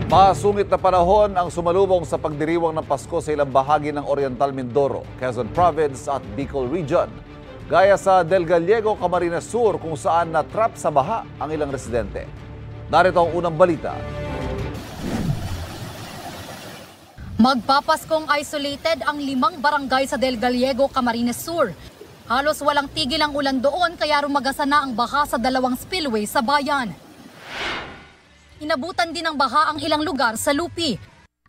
Masungit na panahon ang sumalubong sa pagdiriwang ng Pasko sa ilang bahagi ng Oriental Mindoro, Quezon Province at Bicol Region. Gaya sa Del Gallego, Camarines Sur kung saan natrap sa baha ang ilang residente. Narito ang unang balita. Magpapaskong isolated ang 5 barangay sa Del Gallego, Camarines Sur. Halos walang tigil ang ulan doon kaya rumagasa na ang baha sa 2 spillway sa bayan. Inabutan din ng baha ang ilang lugar sa Lupi.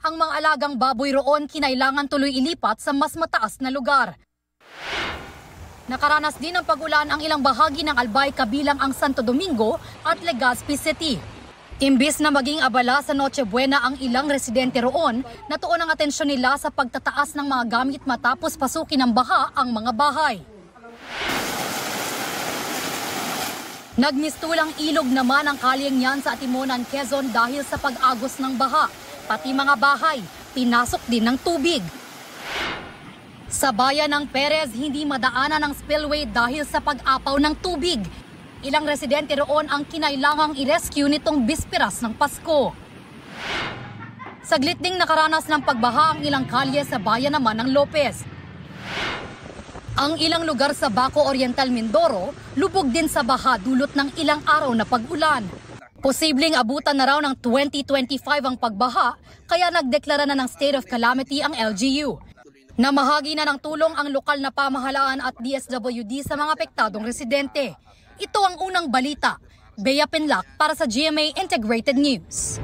Ang mga alagang baboy roon kinailangan tuloy ilipat sa mas mataas na lugar. Nakaranas din ng pag-ulan ang ilang bahagi ng Albay kabilang ang Santo Domingo at Legazpi City. Imbis na maging abala sa Noche Buena ang ilang residente roon, natuon ang atensyon nila sa pagtataas ng mga gamit matapos pasukin ng baha ang mga bahay. Nagmistulang ilog naman ang kalyeng yan sa Atimonan, Quezon dahil sa pag-agos ng baha. Pati mga bahay, pinasok din ng tubig. Sa bayan ng Perez, hindi madaanan ang spillway dahil sa pag-apaw ng tubig. Ilang residente roon ang kinailangang i-rescue nitong bisperas ng Pasko. Saglit ding nakaranas ng pagbaha ang ilang kalye sa bayan naman ng Lopez. Ang ilang lugar sa Baco Oriental Mindoro, lubog din sa baha dulot ng ilang araw na pag-ulan. Posibleng abutan na raw ng 2025 ang pagbaha, kaya nagdeklara na ng state of calamity ang LGU. Namahagi na ng tulong ang lokal na pamahalaan at DSWD sa mga apektadong residente. Ito ang unang balita. Bea Penlac para sa GMA Integrated News.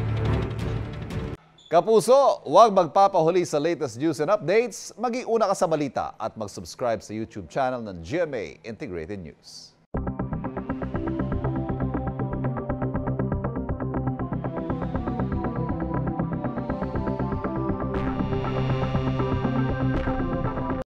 Kapuso, huwag magpapahuli sa latest news and updates. Mag-iuna ka sa balita at mag-subscribe sa YouTube channel ng GMA Integrated News.